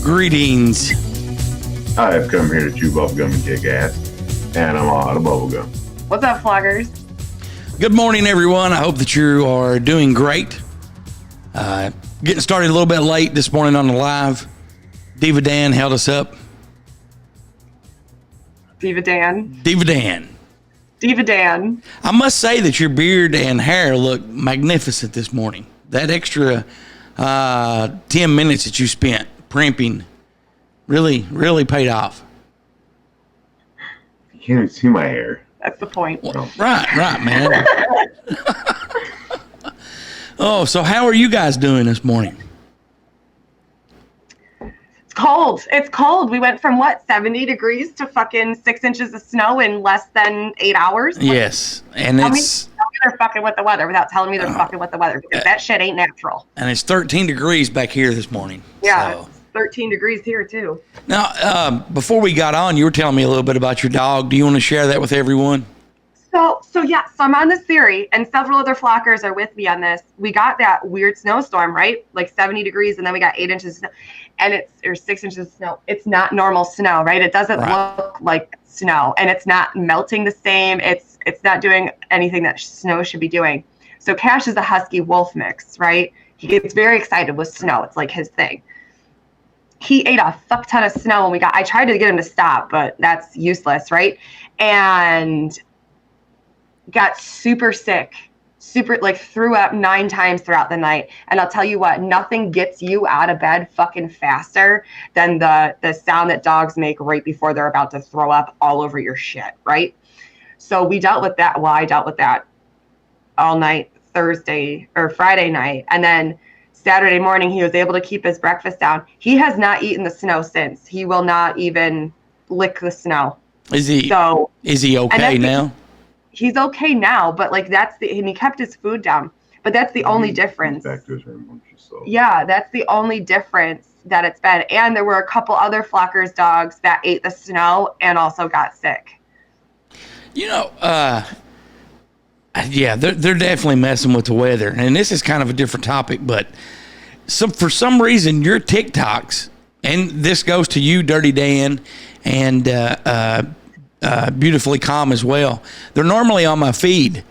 Greetings. I have come here to chew bubblegum and kick ass, and I'm all out of bubblegum. What's up, floggers? Good morning, everyone. I hope that you are doing great. Getting started a little bit late this morning on the live. DirtyDan held us up. DirtyDan. I must say that your beard and hair look magnificent this morning. That extra 10 minutes that you spent primping really paid off. You can't even see my hair. That's the point. Well, right, man. Oh, so how are you guys doing this morning? It's cold. We went from 70 degrees to fucking 6 inches of snow in less than 8 hours. Yes, and tell it's... me they're fucking with the weather without telling me they're fucking with the weather, because that shit ain't natural. And it's 13 degrees back here this morning. Yeah, so. It's 13 degrees here too. Now, before we got on, you were telling me a little bit about your dog. Do you want to share that with everyone? So I'm on this theory, and several other flockers are with me on this. We got that weird snowstorm, right? Like 70 degrees, and then we got 8 inches of snow, or 6 inches of snow. It's not normal snow, right? It doesn't look like snow, and it's not melting the same. It's not doing anything that snow should be doing. So Cash is a husky wolf mix, right? He gets very excited with snow. It's like his thing. He ate a fuck ton of snow when I tried to get him to stop, but that's useless, right? And got super sick, threw up 9 times throughout the night. And I'll tell you what, nothing gets you out of bed fucking faster than the sound that dogs make right before they're about to throw up all over your shit, right? So we dealt with that. Well, I dealt with that all night Friday night. And then Saturday morning, he was able to keep his breakfast down. He has not eaten the snow since. He will not even lick the snow. Is he okay now? He's okay now, but and he kept his food down. But that's the only difference. Back to his room, yeah, that's the only difference that it's been. And there were a couple other flockers' dogs that ate the snow and also got sick. You know, yeah, they're definitely messing with the weather. And this is kind of a different topic, but for some reason, your TikToks, and this goes to you, DirtyDan, and Beautifully Calm as well. They're normally on my feed.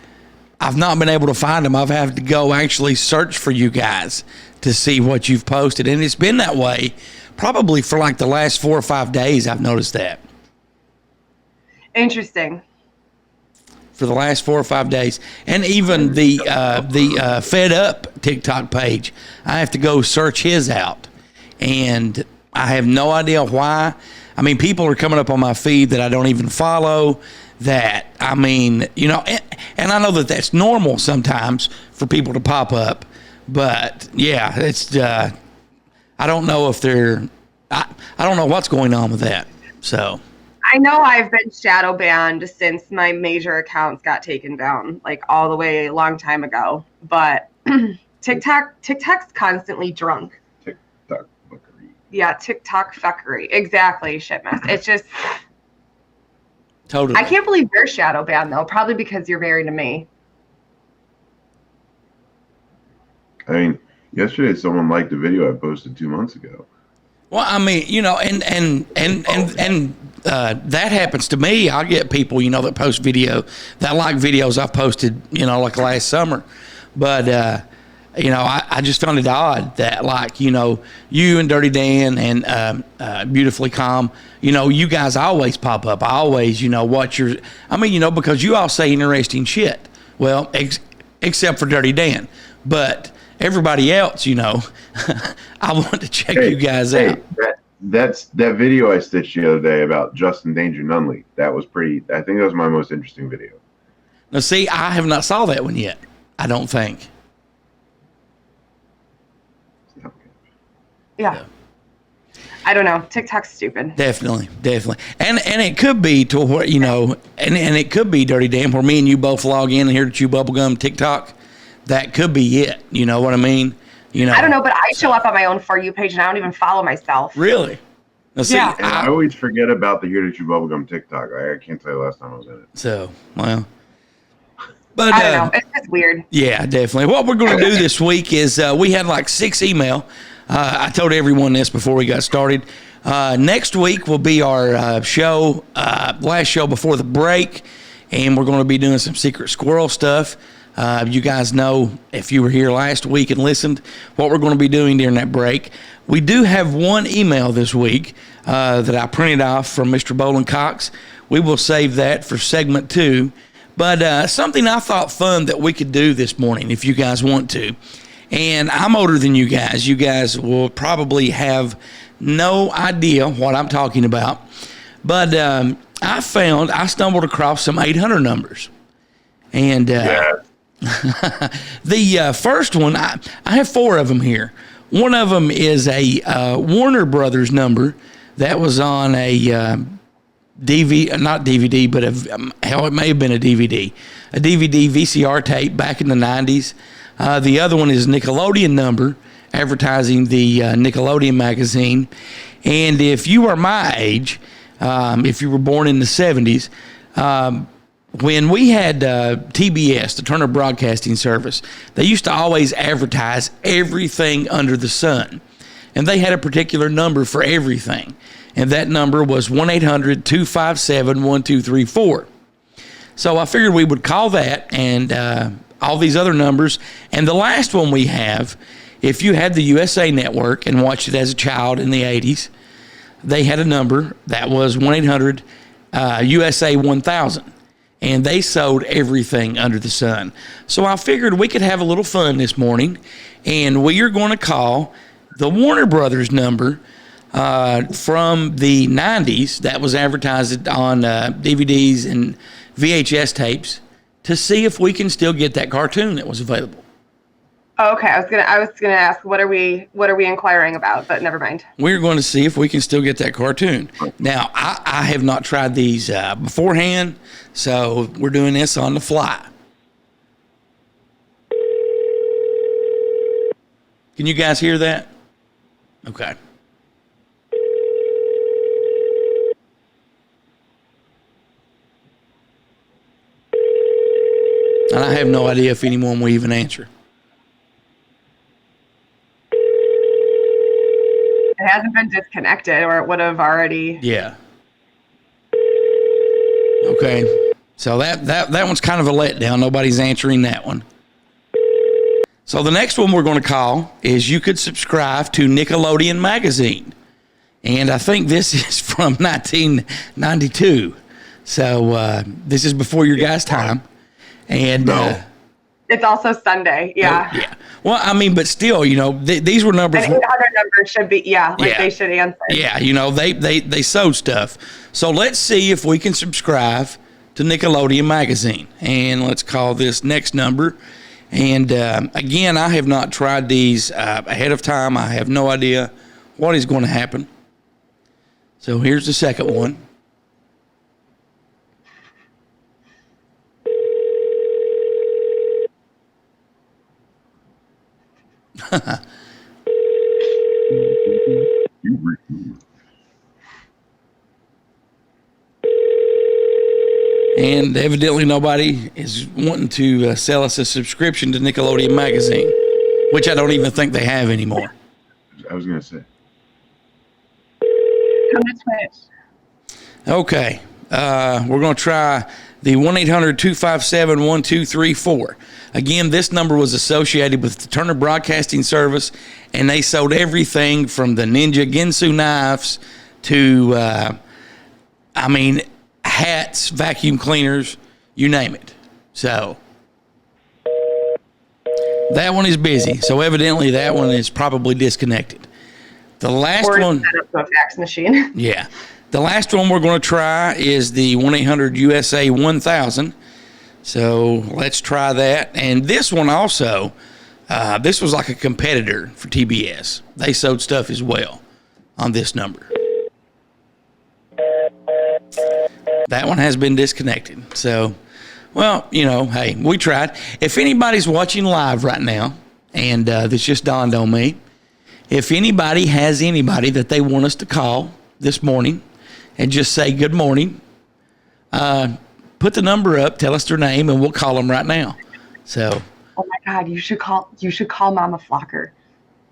I've not been able to find them. I've had to go actually search for you guys to see what you've posted. And it's been that way probably for like the last 4 or 5 days. I've noticed that. Interesting. For the last 4 or 5 days. And even the Fed Up TikTok page, I have to go search his out. And I have no idea why. I mean, people are coming up on my feed that I don't even follow. And I know that that's normal sometimes for people to pop up. But yeah, it's I don't know if I don't know what's going on with that. So I know I've been shadow banned since my major accounts got taken down, like all the way a long time ago. But TikTok's constantly drunk. Yeah, TikTok fuckery. Exactly, shit mess. It's just... Totally. I can't believe you're shadow banned, though. Probably because you're married to me. I mean, yesterday someone liked a video I posted 2 months ago. Well, I mean, and that happens to me. I get people, that post video, that like videos I've posted, like last summer. But... I just found it odd that, you and DirtyDan and Beautifully Calm, you guys always pop up. I always, watch because you all say interesting shit. Well, except for DirtyDan. But everybody else, I want to check you guys out. That video I stitched the other day about Justin Danger Nunley. That was I think that was my most interesting video. Now, see, I have not saw that one yet. I don't think. Yeah. I don't know. TikTok's stupid. Definitely. And it could be to where, and it could be DirtyDan where me and you both log in here to Chew Bubblegum TikTok. That could be it. You know what I mean? I don't know, but I show up on my own For You page and I don't even follow myself. Really? Now, see, yeah. I always forget about the Here to Chew Bubblegum TikTok. I can't tell you last time I was in it. So, well. But, I don't know. It's just weird. Yeah, definitely. What we're going to do this week is we had like 6 email. I told everyone this before we got started. Next week will be our show, last show before the break, and we're going to be doing some Secret Squirrel stuff. You guys know, if you were here last week and listened, what we're going to be doing during that break. We do have one email this week that I printed off from Mr. Bolin Cox. We will save that for segment 2. But something I thought fun that we could do this morning, if you guys want to. And I'm older than you guys. You guys will probably have no idea what I'm talking about. But I stumbled across some 800 numbers. And the first one, I have 4 of them here. One of them is a Warner Brothers number that was on a not DVD, but hell, it may have been a DVD VCR tape back in the 90s. The other one is Nickelodeon number advertising the Nickelodeon magazine. And if you are my age, if you were born in the 70s, when we had TBS, the Turner Broadcasting Service, they used to always advertise everything under the sun. And they had a particular number for everything. And that number was 1-800-257-1234. So I figured we would call that and all these other numbers. And the last one we have, if you had the USA Network and watched it as a child in the 80s, they had a number that was 1-800-USA-1000. And they sold everything under the sun. So I figured we could have a little fun this morning. And we are going to call the Warner Brothers number from the 90s that was advertised on DVDs and VHS tapes to see if we can still get that cartoon that was available. Oh, okay, I was gonna ask what are we inquiring about, but never mind. We're going to see if we can still get that cartoon. Now, I have not tried these beforehand, so we're doing this on the fly. Can you guys hear that? Okay. And I have no idea if anyone will even answer. It hasn't been disconnected, or it would have already. Yeah. Okay. So that one's kind of a letdown. Nobody's answering that one. So the next one we're going to call is you could subscribe to Nickelodeon magazine. And I think this is from 1992. So this is before your guys' time. And it's also Sunday. Yeah. Yeah. Well, I mean, but still, you know, these were numbers. And 800 numbers should be, they should answer. Yeah, you know, they sold stuff. So let's see if we can subscribe to Nickelodeon magazine. And let's call this next number. And again, I have not tried these ahead of time. I have no idea what is going to happen. So here's the second one. And evidently nobody is wanting to sell us a subscription to Nickelodeon magazine, which I don't even think they have anymore. I was going to say. Come to Twitch. Okay. We're going to try the 1-800-257-1234. Again, this number was associated with the Turner Broadcasting Service, and they sold everything from the Ninja Ginsu knives to, hats, vacuum cleaners, you name it. So that one is busy. So evidently that one is probably disconnected. The last one. Set up to a fax machine. Yeah. The last one we're going to try is the 1-800-USA-1000. So let's try that. And this one also, this was like a competitor for TBS. They sold stuff as well on this number. That one has been disconnected. So, well, you know, hey, we tried. If anybody's watching live right now, and this just dawned on me, if anybody has anybody that they want us to call this morning and just say good morning, put the number up, tell us their name, and we'll call them right now. So. Oh my God, you should call Mama Flocker.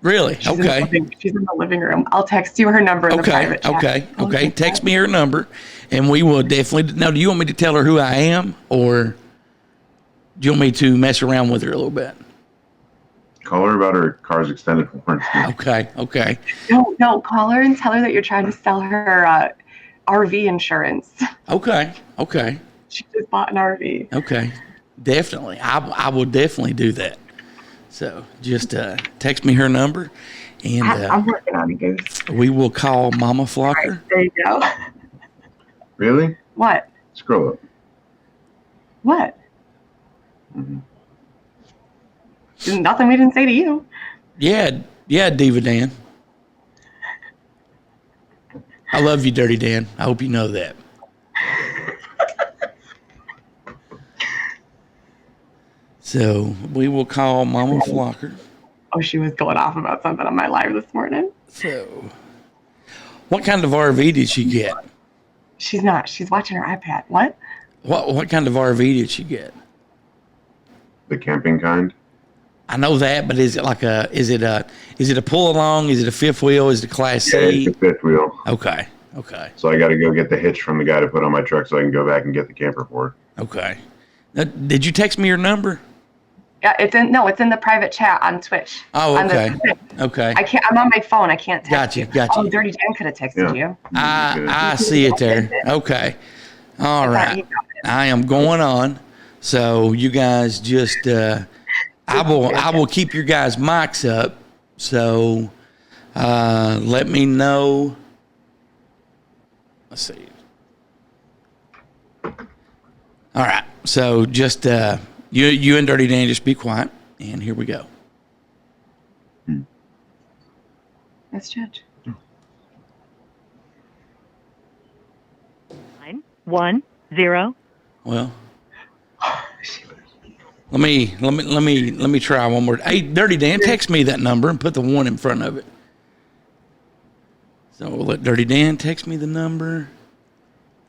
Really? Okay. She's in the living room. I'll text you her number in the private chat. Okay. Text me her number, and we will definitely. Now, do you want me to tell her who I am, or do you want me to mess around with her a little bit? Call her about her car's extended warranty. Okay. No, call her and tell her that you're trying to sell her RV insurance. Okay. She just bought an RV. Okay. Definitely. I will definitely do that. So just text me her number, and I'm working on it, Goose. we will call Mama Flocker. Right, there you go. Really? What? Scroll up. What? Mm-hmm. There's nothing we didn't say to you. Yeah, DirtyDan. I love you, DirtyDan. I hope you know that. So we will call Mama Flocker. Oh, she was going off about something on my live this morning. So, what kind of RV did she get? She's not. She's watching her iPad. What? What kind of RV did she get? The camping kind? I know that, but is it a pull along? Is it a fifth wheel? Is it a Class C? Yeah, it's a fifth wheel. Okay. So I got to go get the hitch from the guy to put on my truck so I can go back and get the camper for it. Okay. Now, did you text me your number? Yeah, it's in the private chat on Twitch. Oh, okay. Okay. I can't. I'm on my phone. I can't text you. Gotcha. Oh, DirtyDan could have texted you. I see it there. Okay. All right. I am going on. So you guys just I will keep your guys' mics up. So let me know. Let's see. All right. So just you and DirtyDan just be quiet, and here we go. Let's judge. 910. Well, let me try one more. Hey, DirtyDan, text me that number and put the 1 in front of it. So we'll let DirtyDan text me the number,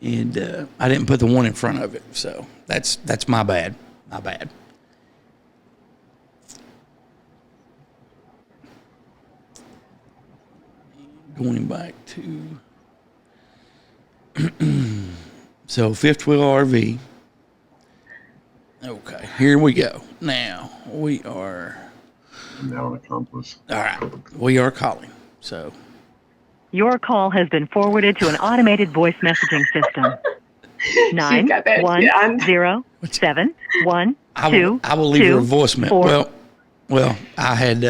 and I didn't put the 1 in front of it, so that's my bad. My bad. Going back to so fifth wheel RV. Okay, here we go. Now we are. I'm now an accomplice. All right, we are calling. So Your call has been forwarded to an automated voice messaging system. 9107122. I will leave her a voicemail. Well, I had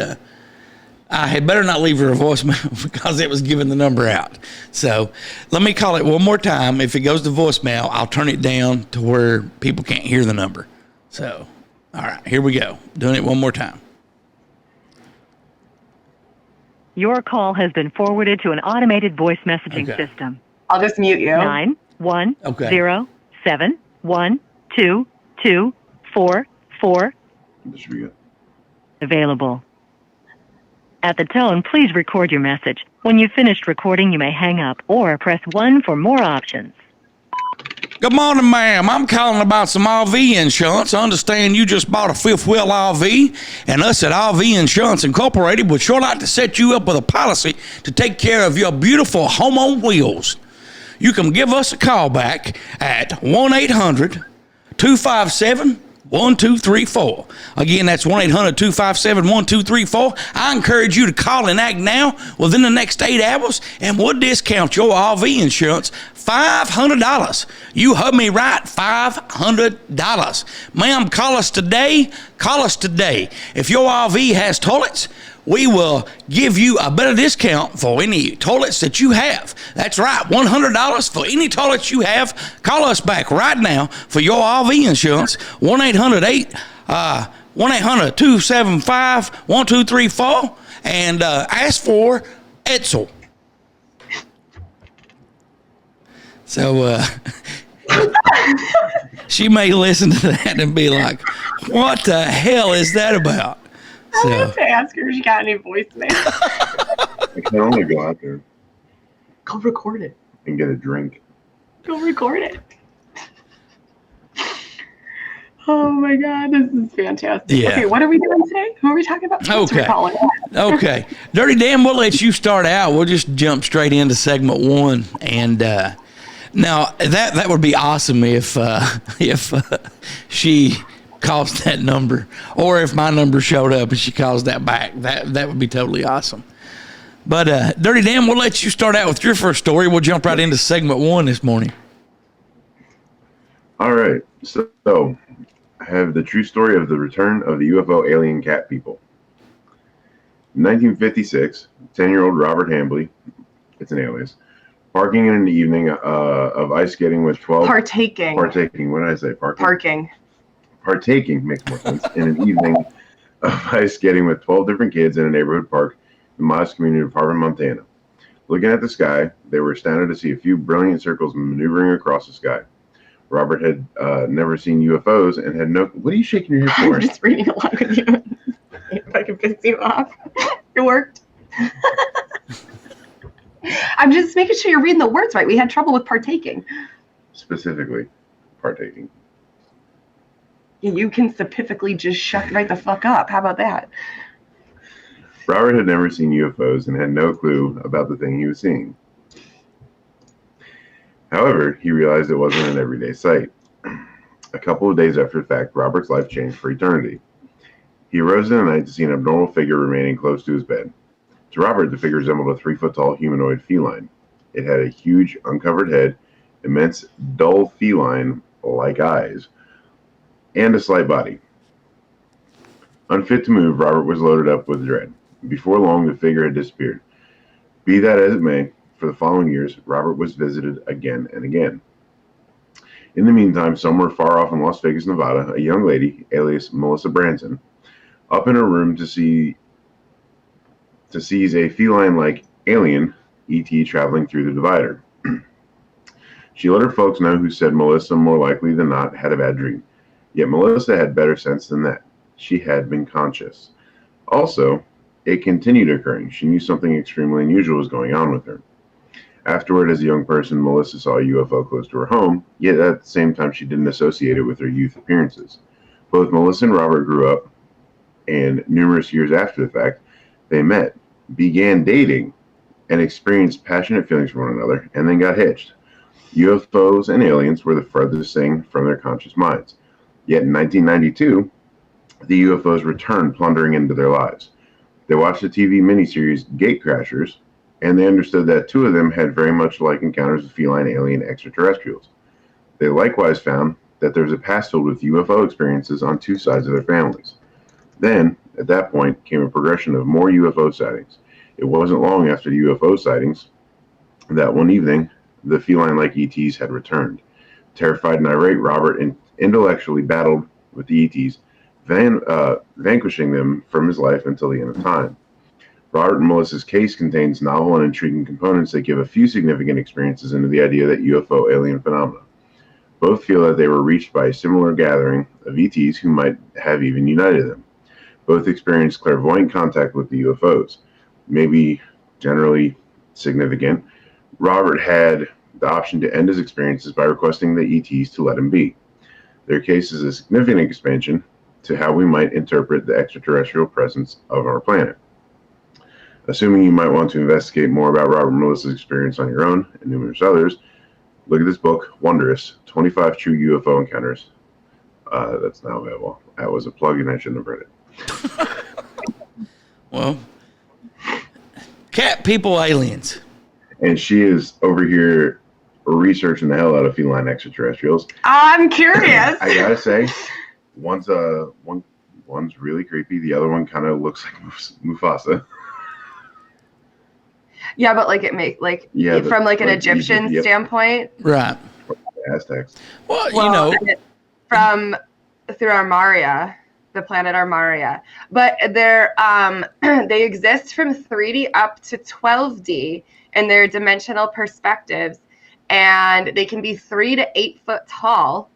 better not leave her a voicemail because it was giving the number out. So let me call it one more time. If it goes to voicemail, I'll turn it down to where people can't hear the number. So, all right, here we go. Doing it one more time. Your call has been forwarded to an automated voice messaging system. I'll just mute you. 910712244. This should be good. Available. At the tone, please record your message. When you've finished recording, you may hang up or press 1 for more options. Good morning, ma'am. I'm calling about some RV insurance. I understand you just bought a fifth wheel RV, and us at RV Insurance Incorporated would sure like to set you up with a policy to take care of your beautiful home on wheels. You can give us a call back at 1-800-257-1234. Again, that's 1-800-257-1234. I encourage you to call and act now within the next 8 hours, and we'll discount your RV insurance $500. You heard me right, $500. Ma'am, call us today. Call us today. If your RV has toilets, we will give you a better discount for any toilets that you have. That's right, $100 for any toilets you have. Call us back right now for your RV insurance, 1-800-275-1234, and ask for Edsel. So she may listen to that and be like, what the hell is that about? I have to ask her if she got any voicemail. I can only go out there Go record it. and get a drink. Go record it. Oh my God, this is fantastic. Yeah. Okay, what are we doing today? Who are we talking about? Okay. Okay. Dirty Dan, we'll let you start out. We'll just jump straight into segment 1. And now that would be awesome if she calls that number, or if my number showed up and she calls that back. That would be totally awesome. But Dirty Dan, we'll let you start out with your first story. We'll jump right into segment 1 this morning. All right. So I have the true story of the return of the UFO alien cat people. In 1956, 10-year-old Robert Hambley, it's an alias, parking in an evening of ice skating with 12... Partaking. What did I say? Partaking makes more sense. In an evening of ice skating with 12 different kids in a neighborhood park in Miles Community Park, Montana. Looking at the sky, they were astounded to see a few brilliant circles maneuvering across the sky. Robert had never seen UFOs and had no... What are you shaking your head for? I'm just reading along with you. If I can piss you off. It worked. I'm just making sure you're reading the words right. We had trouble with partaking. Specifically, partaking. You can specifically just shut right the fuck up. How about that? Robert had never seen UFOs and had no clue about the thing he was seeing. However, he realized it wasn't an everyday sight. A couple of days after the fact, Robert's life changed for eternity. He arose in the night to see an abnormal figure remaining close to his bed. To Robert, the figure resembled a 3-foot-tall humanoid feline. It had a huge, uncovered head, immense, dull feline-like eyes, and a slight body. Unfit to move, Robert was loaded up with dread. Before long, the figure had disappeared. Be that as it may, for the following years, Robert was visited again and again. In the meantime, somewhere far off in Las Vegas, Nevada, a young lady, alias Melissa Branson, up in her room sees a feline-like alien, ET, traveling through the divider. She let her folks know, who said Melissa, more likely than not, had a bad dream. Yet Melissa had better sense than that. She had been conscious. Also, it continued occurring. She knew something extremely unusual was going on with her. Afterward, as a young person, Melissa saw a UFO close to her home, yet at the same time she didn't associate it with her youth appearances. Both Melissa and Robert grew up, and numerous years after the fact, they met, began dating, and experienced passionate feelings for one another, and then got hitched. UFOs and aliens were the furthest thing from their conscious minds. Yet in 1992, the UFOs returned plundering into their lives. They watched the TV miniseries Gatecrashers, and they understood that 2 of them had very much like encounters with feline alien extraterrestrials. They likewise found that there was a past filled with UFO experiences on 2 sides of their families. Then, at that point, came a progression of more UFO sightings. It wasn't long after the UFO sightings that one evening, the feline-like ETs had returned. Terrified and irate, Robert intellectually battled with the ETs, vanquishing them from his life until the end of time. Robert and Melissa's case contains novel and intriguing components that give a few significant experiences into the idea that UFO alien phenomena. Both feel that they were reached by a similar gathering of ETs who might have even united them. Both experienced clairvoyant contact with the UFOs. Maybe generally significant, Robert had the option to end his experiences by requesting the ETs to let him be. Their case is a significant expansion to how we might interpret the extraterrestrial presence of our planet. Assuming you might want to investigate more about Robert and Melissa's experience on your own and numerous others, look at this book, Wondrous, 25 True UFO Encounters. That's now available. That was a plug and I shouldn't have read it. Well, cat people aliens. And she is over here researching the hell out of feline extraterrestrials. I'm curious. I gotta say, one's really creepy. The other one kind of looks like Mufasa. Yeah, but like it make like from like an Egyptian standpoint, Right. Aztecs. Well, you know, from through Armaria, the planet Armaria, but they're they exist from 3D up to 12D in their dimensional perspectives, and they can be 3 to 8 foot tall.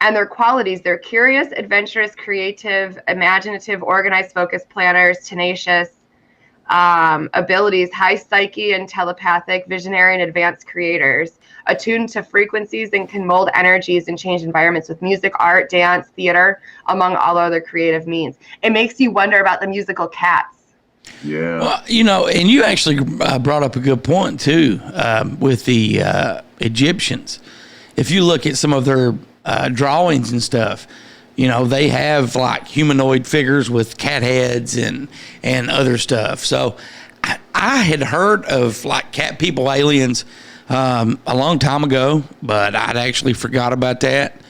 And their qualities, they're curious, adventurous, creative, imaginative, organized, focused, planners, tenacious, abilities, high psyche and telepathic, visionary and advanced creators, attuned to frequencies and can mold energies and change environments with music, art, dance, theater, among all other creative means. It makes you wonder about the musical Cats. Yeah. Well, you know, and you actually brought up a good point too, with the Egyptians. If you look at some of their drawings and stuff, you know, they have like humanoid figures with cat heads and other stuff. So I had heard of like cat people aliens a long time ago, but I'd actually forgot about that.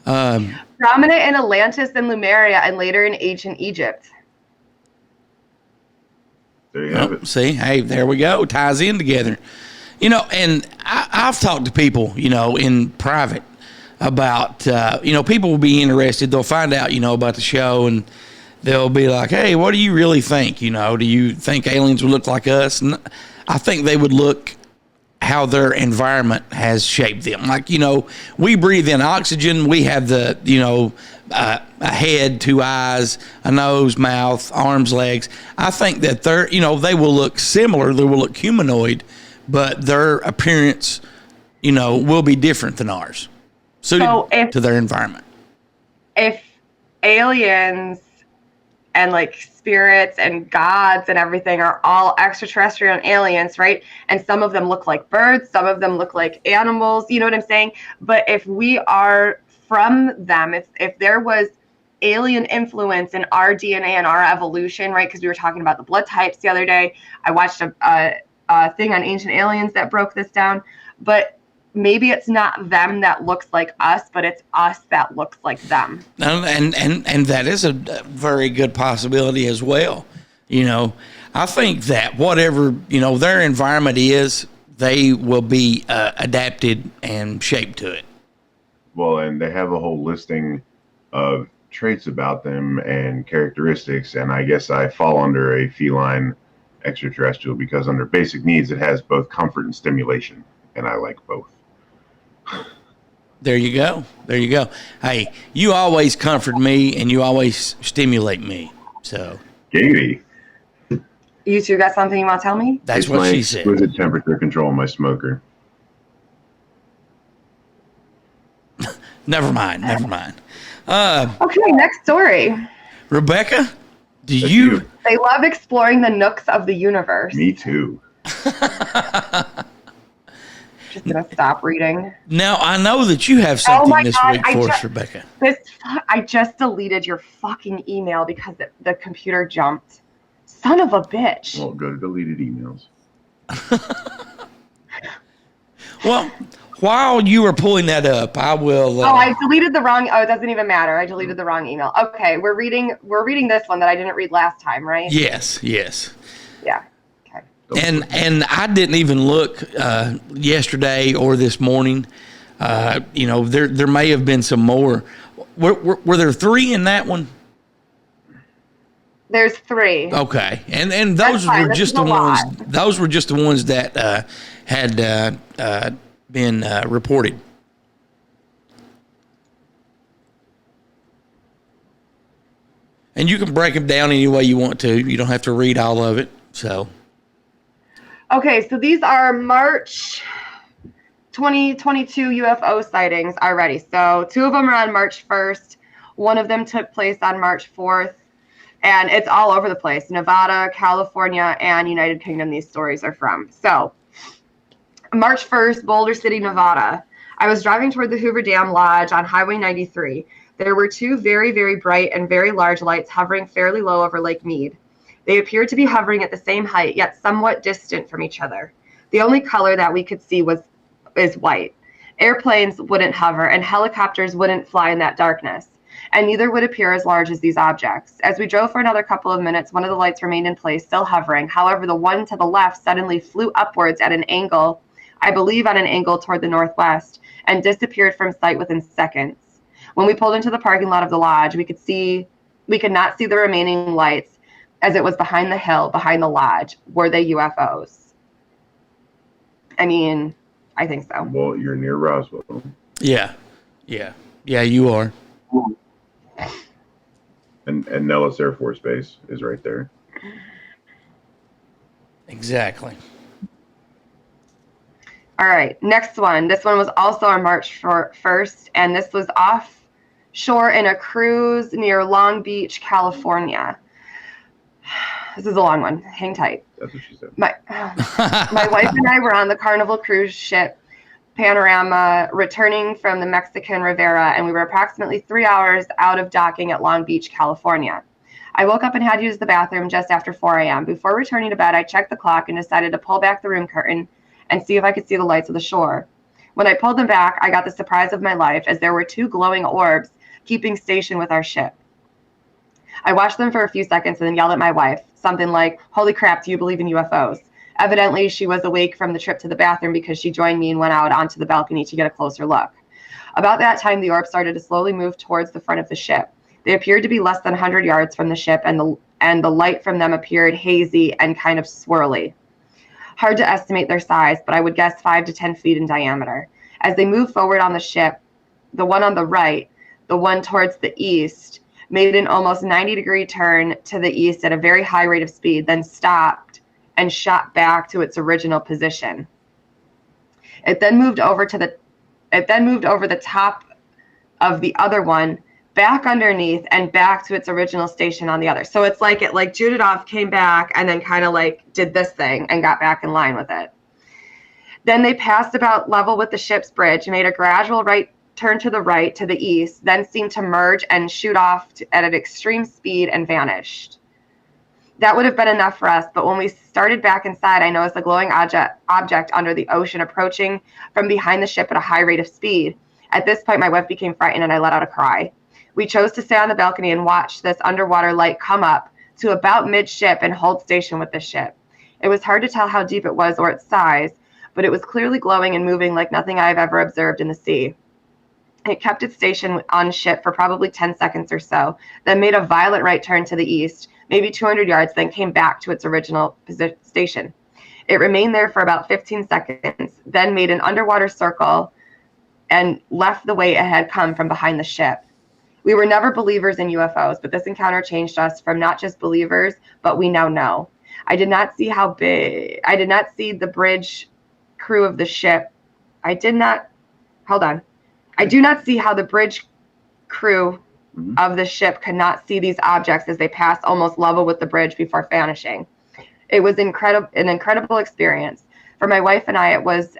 Prominent in Atlantis and Lemuria and later in ancient Egypt. There you have it. See, hey, there we go. Ties in together. You know, and I've talked to people, you know, in private about, you know, people will be interested. They'll find out, you know, about the show and they'll be like, hey, what do you really think? You know, do you think aliens would look like us? And I think they would look how their environment has shaped them. Like, you know, we breathe in oxygen. We have the, you know, a head, two eyes, a nose, mouth, arms, legs. I think that they're, you know, they will look similar. They will look humanoid, but their appearance, you know, will be different than ours, suited to their environment. If aliens and like spirits and gods and everything are all extraterrestrial and aliens, right? And some of them look like birds, some of them look like animals, you know what I'm saying? But if we are from them, if there was alien influence in our DNA and our evolution, right? Because we were talking about the blood types the other day. I watched a thing on Ancient Aliens that broke this down. But maybe it's not them that looks like us, but it's us that looks like them. And that is a very good possibility as well. You know, I think that whatever, you know, their environment is, they will be adapted and shaped to it. Well, and they have a whole listing of traits about them and characteristics, and I guess I fall under a feline extraterrestrial because under basic needs it has both comfort and stimulation, and I like both. There you go. There you go. Hey, you always comfort me and you always stimulate me. So Giggity. You two got something you want to tell me? That's It's what my she said. exquisite temperature control on my smoker. Never mind. Never mind. Okay, next story. Rebecca, do That's you? They love exploring the nooks of the universe. Me too. Just gonna stop reading. Now I know that you have something my this God, week for us, Rebecca. I just deleted your fucking email because the computer jumped. Son of a bitch. Well, go to deleted emails. Well, while you were pulling that up, I will. I deleted the wrong. Oh, it doesn't even matter. I deleted the wrong email. Okay, we're reading this one that I didn't read last time, right? Yes. Yeah. Okay. And I didn't even look yesterday or this morning. You know, there may have been some more. Were there 3 in that one? There's 3. Okay, and those were just the ones. Those were just the ones that had been reported. And you can break them down any way you want to. You don't have to read all of it. So. Okay, so these are March 2022 UFO sightings already. So 2 of them are on March 1st. One of them took place on March 4th. And it's all over the place. Nevada, California, and United Kingdom these stories are from. So March 1st, Boulder City, Nevada. I was driving toward the Hoover Dam Lodge on Highway 93. There were 2 very, very bright and very large lights hovering fairly low over Lake Mead. They appeared to be hovering at the same height, yet somewhat distant from each other. The only color that we could see is white. Airplanes wouldn't hover, and helicopters wouldn't fly in that darkness, and neither would appear as large as these objects. As we drove for another couple of minutes, one of the lights remained in place, still hovering. However, the one to the left suddenly flew upwards at an angle, I believe at an angle toward the northwest, and disappeared from sight within seconds. When we pulled into the parking lot of the lodge, we could not see the remaining lights, as it was behind the hill, behind the lodge. Were they UFOs? I mean, I think so. Well, you're near Roswell. Yeah, you are. And Nellis Air Force Base is right there. Exactly. All right, next one. This one was also on March 1st, and this was offshore in a cruise near Long Beach, California. This is a long one. Hang tight. That's what she said. My wife and I were on the Carnival cruise ship Panorama returning from the Mexican Riviera, and we were approximately 3 hours out of docking at Long Beach, California. I woke up and had to use the bathroom just after 4 a.m. Before returning to bed, I checked the clock and decided to pull back the room curtain and see if I could see the lights of the shore. When I pulled them back, I got the surprise of my life as there were 2 glowing orbs keeping station with our ship. I watched them for a few seconds and then yelled at my wife, something like, "Holy crap, do you believe in UFOs?" Evidently, she was awake from the trip to the bathroom because she joined me and went out onto the balcony to get a closer look. About that time, the orb started to slowly move towards the front of the ship. They appeared to be less than 100 yards from the ship, and the light from them appeared hazy and kind of swirly. Hard to estimate their size, but I would guess 5 to 10 feet in diameter. As they moved forward on the ship, the one on the right, the one towards the east, made an almost 90-degree turn to the east at a very high rate of speed, then stopped and shot back to its original position. It then moved over the top of the other one, back underneath, and back to its original station on the other. So it's like it juded off, came back, and then kind of did this thing and got back in line with it. Then they passed about level with the ship's bridge, made a gradual right turn to the right to the east, then seemed to merge and shoot off at an extreme speed and vanished. That would have been enough for us, but when we started back inside, I noticed a glowing object under the ocean approaching from behind the ship at a high rate of speed. At this point, my wife became frightened and I let out a cry. We chose to stay on the balcony and watch this underwater light come up to about mid-ship and hold station with the ship. It was hard to tell how deep it was or its size, but it was clearly glowing and moving like nothing I have ever observed in the sea. It kept its station on ship for probably 10 seconds or so, then made a violent right turn to the east, maybe 200 yards, then came back to its original station. It remained there for about 15 seconds, then made an underwater circle and left the way it had come from behind the ship. We were never believers in UFOs, but this encounter changed us from not just believers, but we now know. I did not see the bridge crew of the ship. I do not see how the bridge crew of the ship could not see these objects as they passed almost level with the bridge before vanishing. It was an incredible experience. For my wife and I, it was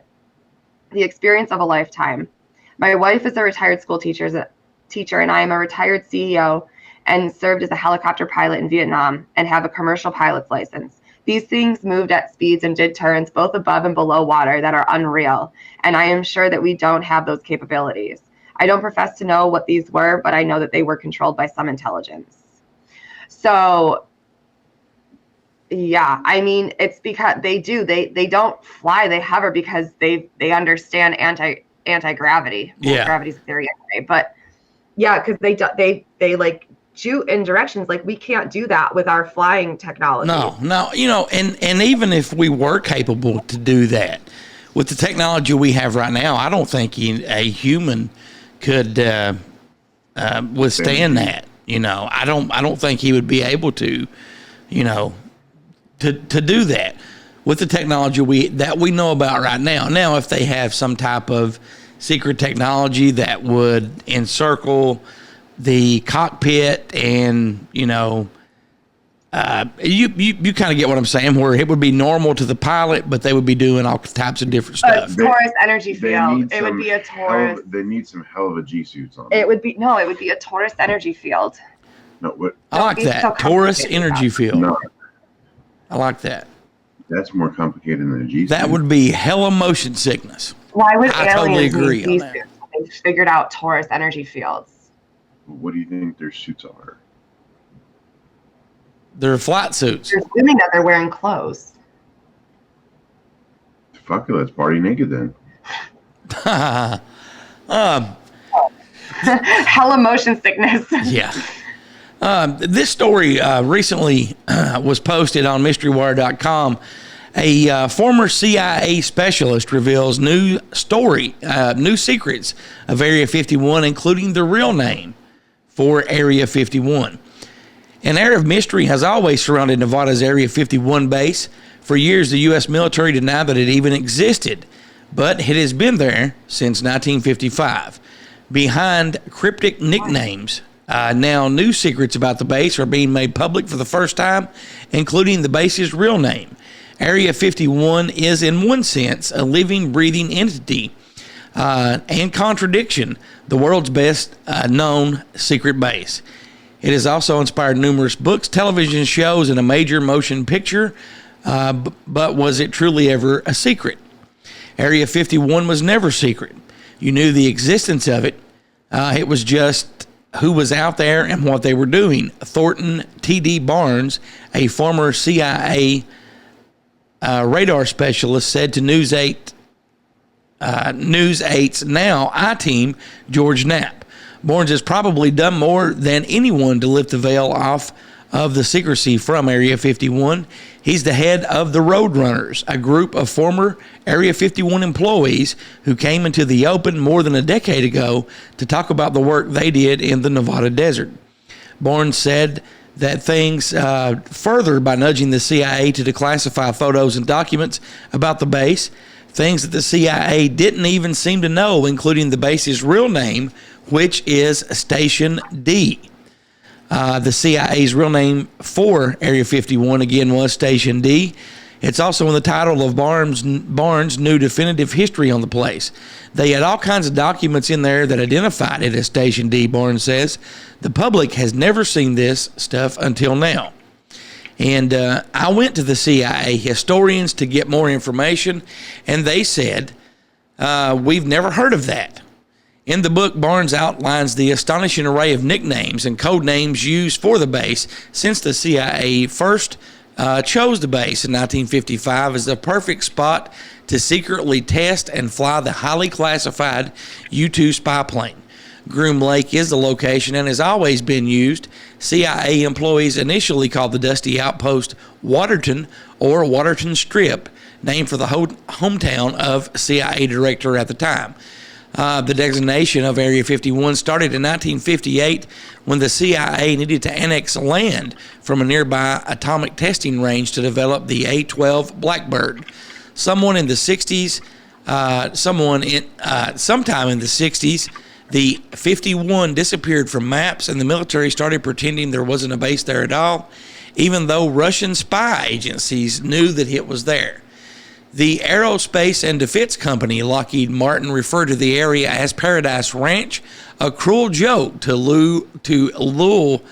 the experience of a lifetime. My wife is a retired school teacher, and I am a retired CEO and served as a helicopter pilot in Vietnam and have a commercial pilot's license. These things moved at speeds and did turns both above and below water that are unreal, and I am sure that we don't have those capabilities. I don't profess to know what these were, but I know that they were controlled by some intelligence. So, yeah, I mean, it's because they don't fly, they hover because they understand anti-gravity. Well, yeah. Gravity's a theory anyway, but yeah, because they shoot in directions like we can't do that with our flying technology. No, and even if we were capable to do that with the technology we have right now, I don't think a human could withstand that. I don't think he would be able to, to do that with the technology that we know about right now. Now, if they have some type of secret technology that would encircle the cockpit and, you kind of get what I'm saying, where it would be normal to the pilot, but they would be doing all types of different stuff. Taurus energy field. It would be a Taurus. They need some hell of a G-suits on. It would be a Taurus energy field. No, what? I like that. Taurus energy field. No. I like that. That's more complicated than a G-suit. That would be hella motion sickness. Why would I totally agree on that. They figured out Taurus energy fields. What do you think their suits are? They're flight suits. They're assuming that they're wearing clothes. Fuck it, let's party naked then. Hella motion sickness. Yeah. This story recently was posted on MysteryWire.com. A former CIA specialist reveals new secrets of Area 51, including the real name for Area 51. An air of mystery has always surrounded Nevada's Area 51 base. For years, the U.S. military denied that it even existed, but it has been there since 1955. Behind cryptic nicknames, now new secrets about the base are being made public for the first time, including the base's real name. Area 51 is, in one sense, a living, breathing entity and contradiction, the world's best known secret base. It has also inspired numerous books, television shows, and a major motion picture, but was it truly ever a secret? Area 51 was never secret. You knew the existence of it. It was just who was out there and what they were doing. Thornton T.D. Barnes, a former CIA radar specialist, said to News 8's now I-Team, George Knapp. Barnes has probably done more than anyone to lift the veil off of the secrecy from Area 51. He's the head of the Roadrunners, a group of former Area 51 employees who came into the open more than a decade ago to talk about the work they did in the Nevada desert. Barnes said that things further by nudging the CIA to declassify photos and documents about the base, things that the CIA didn't even seem to know, including the base's real name, which is Station D. The CIA's real name for Area 51, again, was Station D. It's also in the title of Barnes' new definitive history on the place. They had all kinds of documents in there that identified it as Station D, Barnes says. The public has never seen this stuff until now. And I went to the CIA historians to get more information, and they said, we've never heard of that. In the book, Barnes outlines the astonishing array of nicknames and code names used for the base since the CIA first chose the base in 1955 as the perfect spot to secretly test and fly the highly classified U-2 spy plane. Groom Lake is the location and has always been used. CIA employees initially called the dusty outpost Waterton or Waterton Strip, named for the hometown of CIA director at the time. The designation of Area 51 started in 1958 when the CIA needed to annex land from a nearby atomic testing range to develop the A-12 Blackbird. Sometime in the 60s, the 51 disappeared from maps and the military started pretending there wasn't a base there at all, even though Russian spy agencies knew that it was there. The Aerospace and Defense Company, Lockheed Martin, referred to the area as Paradise Ranch, a cruel joke to lure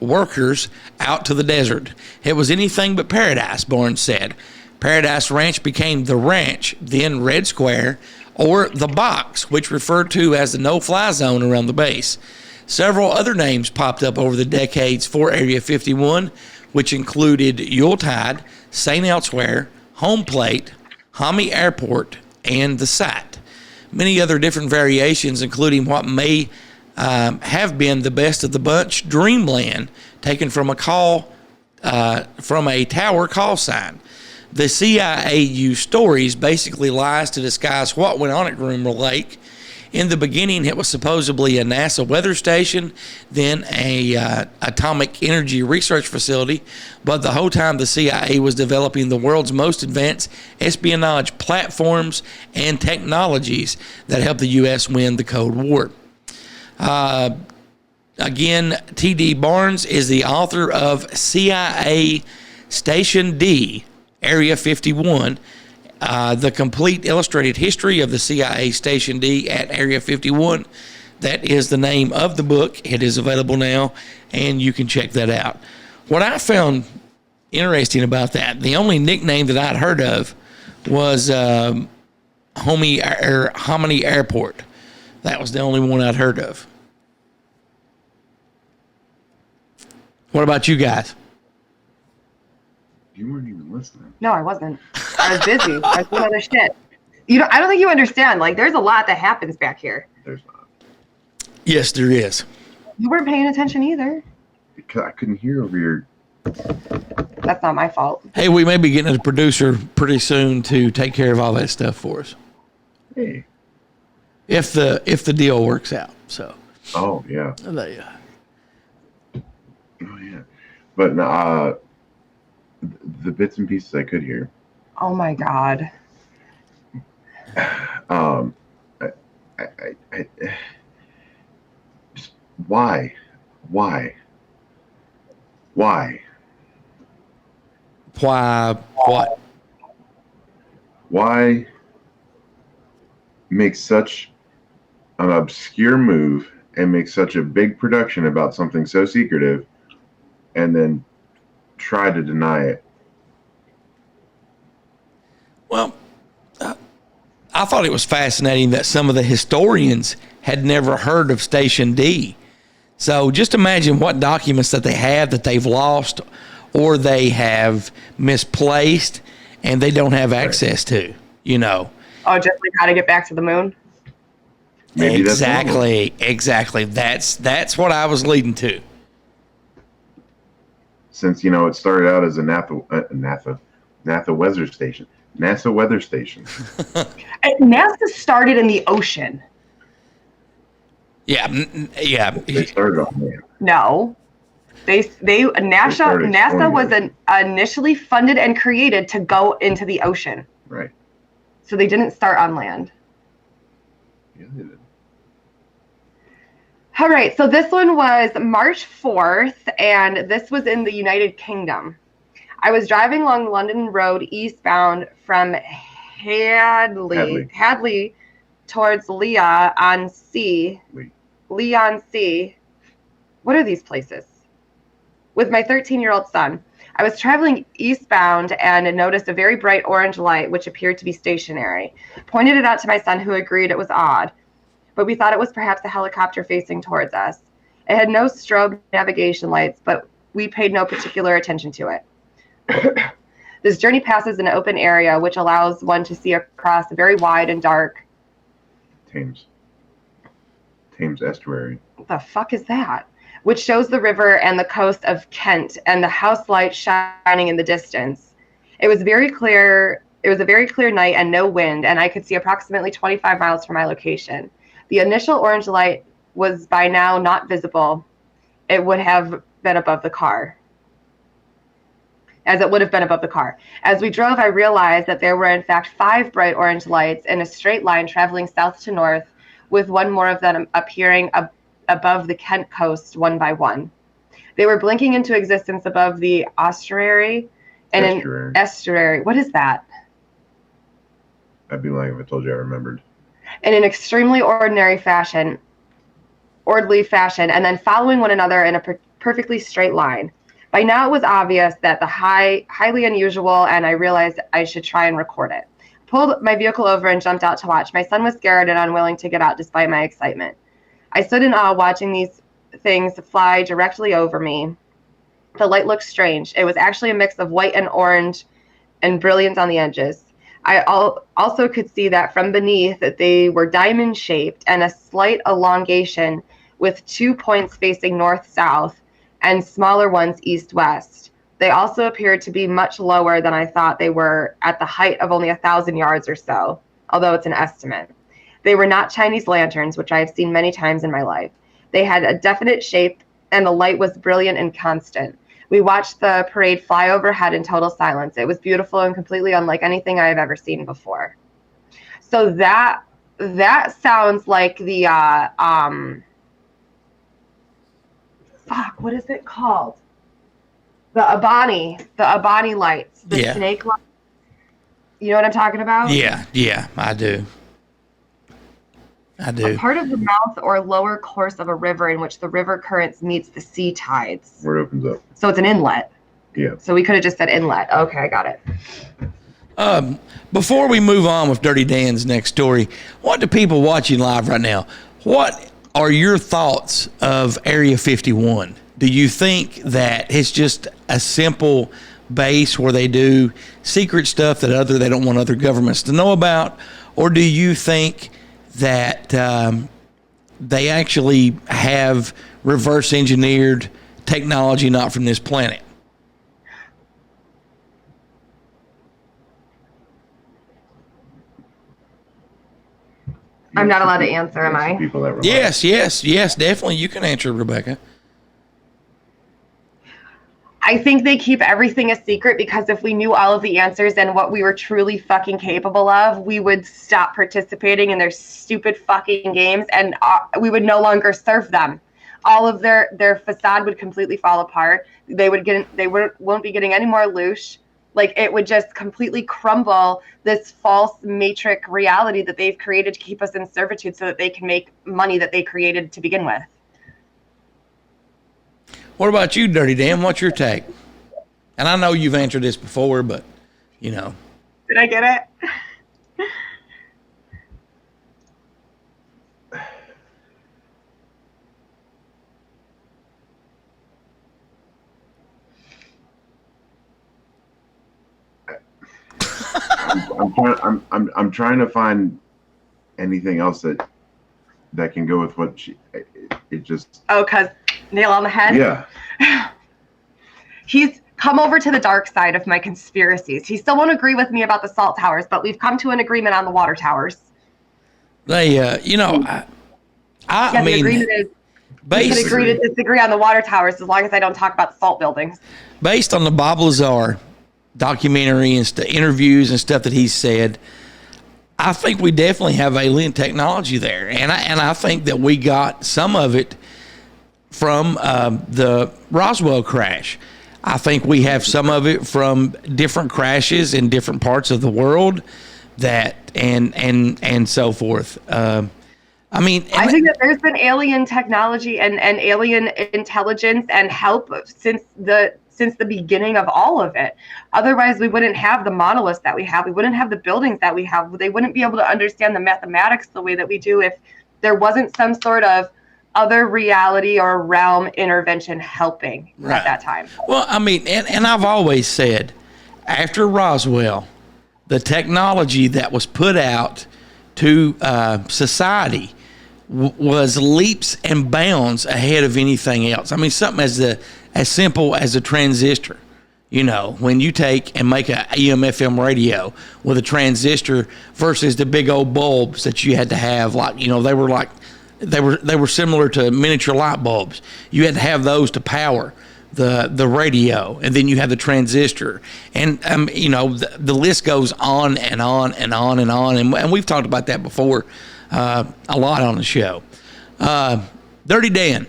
workers out to the desert. It was anything but paradise, Barnes said. Paradise Ranch became the Ranch, then Red Square, or the Box, which referred to as the no-fly zone around the base. Several other names popped up over the decades for Area 51, which included Yuletide, St. Elsewhere, Home Plate, Hami Airport, and the Site. Many other different variations, including what may have been the best of the bunch, Dreamland, taken from a tower call sign. The CIA used stories, basically lies, to disguise what went on at Groom Lake. In the beginning, it was supposedly a NASA weather station, then a atomic energy research facility, but the whole time the CIA was developing the world's most advanced espionage platforms and technologies that helped the U.S. win the Cold War. Again, T.D. Barnes is the author of CIA Station D, Area 51, the complete illustrated history of the CIA Station D at Area 51. That is the name of the book. It is available now, and you can check that out. What I found interesting about that, the only nickname that I'd heard of was Hominy Airport. That was the only one I'd heard of. What about you guys? You weren't even listening. No, I wasn't. I was busy. I was doing other shit. I don't think you understand. Like, there's a lot that happens back here. There's not. Yes, there is. You weren't paying attention either. Because I couldn't hear over your... That's not my fault. Hey, we may be getting a producer pretty soon to take care of all that stuff for us. Hey. If the deal works out. So. Oh, yeah. There you go. Oh, yeah. But the bits and pieces I could hear. Oh my God. I just why? Why? What? Why make such an obscure move and make such a big production about something so secretive and then try to deny it? Well, I thought it was fascinating that some of the historians had never heard of Station D. So just imagine what documents that they have that they've lost or they have misplaced and they don't have access to, you know. Oh, just like how to get back to the moon? Maybe Exactly. That's what I was leading to. Since, you know, it started out as a NASA weather station. NASA weather station. NASA started in the ocean. Yeah. They started on land. No. NASA was initially funded and created to go into the ocean. Right. So they didn't start on land. Yeah, they did. All right, so this one was March 4th, and this was in the United Kingdom. I was driving along London Road eastbound from Hadley towards Leigh-on-Sea. Leigh-on-Sea. What are these places? With my 13-year-old son. I was traveling eastbound and noticed a very bright orange light, which appeared to be stationary. Pointed it out to my son, who agreed it was odd, but we thought it was perhaps a helicopter facing towards us. It had no strobe navigation lights, but we paid no particular attention to it. This journey passes an open area, which allows one to see across a very wide and dark Thames estuary. What the fuck is that? Which shows the river and the coast of Kent and the house lights shining in the distance. It was very clear. It was a very clear night and no wind, and I could see approximately 25 miles from my location. The initial orange light was by now not visible. It would have been above the car. As we drove, I realized that there were in fact 5 bright orange lights in a straight line traveling south to north, with one more of them appearing above the Kent coast one by one. They were blinking into existence above the estuary and an estuary. What is that? I'd be lying if I told you I remembered. In an extremely orderly fashion, and then following one another in a perfectly straight line. By now it was obvious that the highly unusual, and I realized I should try and record it. Pulled my vehicle over and jumped out to watch. My son was scared and unwilling to get out despite my excitement. I stood in awe watching these things fly directly over me. The light looked strange. It was actually a mix of white and orange and brilliant on the edges. I also could see that from beneath that they were diamond-shaped and a slight elongation with 2 points facing north-south and smaller ones east-west. They also appeared to be much lower than I thought they were at the height of only 1,000 yards or so, although it's an estimate. They were not Chinese lanterns, which I have seen many times in my life. They had a definite shape, and the light was brilliant and constant. We watched the parade fly overhead in total silence. It was beautiful and completely unlike anything I have ever seen before. So that sounds like the what is it called? The Abani lights, the snake lights. You know what I'm talking about? Yeah, I do. A part of the mouth or lower course of a river in which the river currents meets the sea tides. Where it opens up. So it's an inlet. Yeah. So we could have just said inlet. Okay, I got it. Before we move on with Dirty Dan's next story, what do people watching live right now, what are your thoughts of Area 51? Do you think that it's just a simple base where they do secret stuff that they don't want other governments to know about? Or do you think that they actually have reverse engineered technology not from this planet? I'm not allowed to answer, am I? Yes, definitely. You can answer, Rebecca. I think they keep everything a secret because if we knew all of the answers and what we were truly fucking capable of, we would stop participating in their stupid fucking games, and we would no longer serve them. All of their facade would completely fall apart. They won't be getting any more loosh. Like, it would just completely crumble this false matrix reality that they've created to keep us in servitude so that they can make money that they created to begin with. What about you, Dirty Dan? What's your take? And I know you've answered this before, but, you know. Did I get it? I'm trying to find anything else that can go with what it just. Oh, because nail on the head? Yeah. He's come over to the dark side of my conspiracies. He still won't agree with me about the salt towers, but we've come to an agreement on the water towers. They, you know, I mean, the agreement is we can agree to disagree on the water towers as long as I don't talk about the salt buildings. Based on the Bob Lazar documentary and interviews and stuff that he said, I think we definitely have alien technology there, and I think that we got some of it from the Roswell crash. I think we have some of it from different crashes in different parts of the world, that and so forth. I mean, I think that there's been alien technology and alien intelligence and help since the beginning of all of it. Otherwise, we wouldn't have the monoliths that we have. We wouldn't have the buildings that we have. They wouldn't be able to understand the mathematics the way that we do if there wasn't some sort of other reality or realm intervention helping at that time. Well, I mean, and I've always said, after Roswell, the technology that was put out to society was leaps and bounds ahead of anything else. I mean, something as simple as a transistor. You know, when you take and make a AM/FM radio with a transistor versus the big old bulbs that you had to have, like, you know, they were similar to miniature light bulbs. You had to have those to power the radio, and then you have the transistor, and you know, the list goes on and on and on and on, and we've talked about that before a lot on the show. Dirty Dan,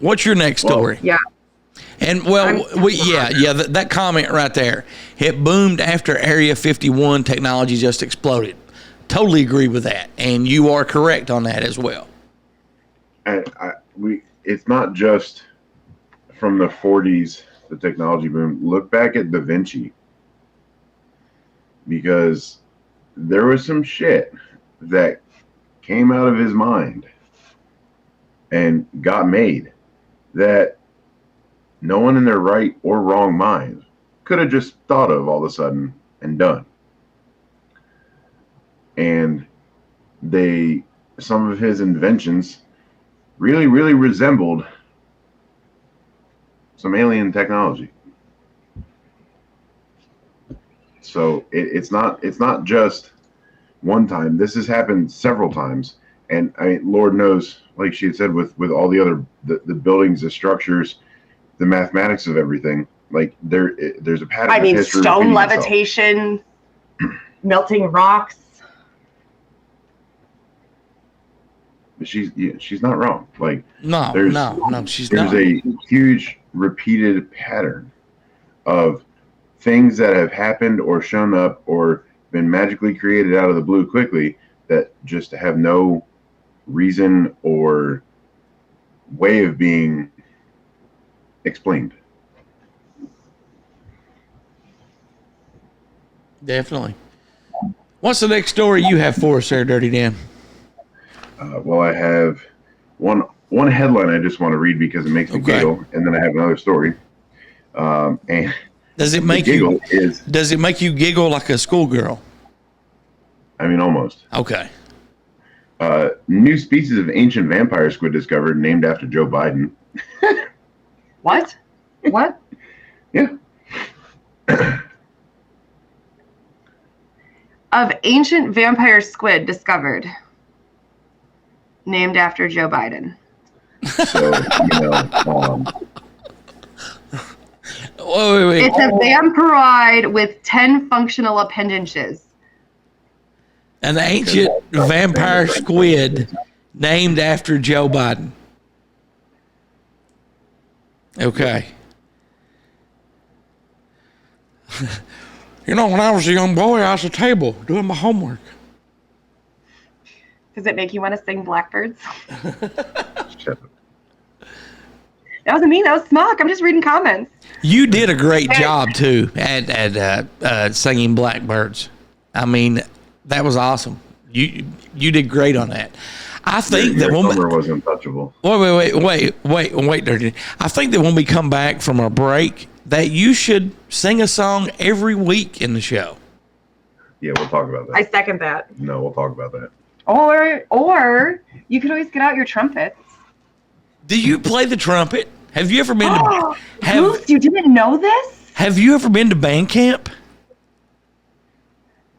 what's your next story? Yeah. And that comment right there, it boomed after Area 51 technology just exploded. Totally agree with that, and you are correct on that as well. It's not just from the 40s, the technology boom. Look back at Da Vinci, because there was some shit that came out of his mind and got made that no one in their right or wrong mind could have just thought of all of a sudden and done. And some of his inventions really, really resembled some alien technology. So it's not just one time. This has happened several times. And I mean, Lord knows, like she had said, with all the other the buildings, the structures, the mathematics of everything, like there's a pattern. I mean, of history stone levitation, melting rocks. She's not wrong. Like, no, she's not. There's a huge repeated pattern of things that have happened or shown up or been magically created out of the blue quickly that just have no reason or way of being explained. Definitely. What's the next story you have for us there, Dirty Dan? Well, I have one headline I just want to read because it makes me giggle, and then I have another story. And does it make you giggle like a schoolgirl? I mean, almost. Okay. New species of ancient vampire squid discovered, named after Joe Biden. What? What? Yeah. Of ancient vampire squid discovered, named after Joe Biden. So, wait. It's a vampyroid with 10 functional appendages. An ancient vampire squid named after Joe Biden. Okay. When I was a young boy, I was at the table doing my homework. Does it make you want to sing Blackbirds? Shut up. That wasn't me. That was Smock. I'm just reading comments. You did a great job too at singing Blackbirds. I mean, that was awesome. You did great on that. I think that when summer was untouchable. Wait, Dirty. I think that when we come back from our break, that you should sing a song every week in the show. Yeah, we'll talk about that. I second that. No, we'll talk about that. Or you could always get out your trumpets. Do you play the trumpet? Have you ever been to Goose, you didn't know this? Have you ever been to band camp?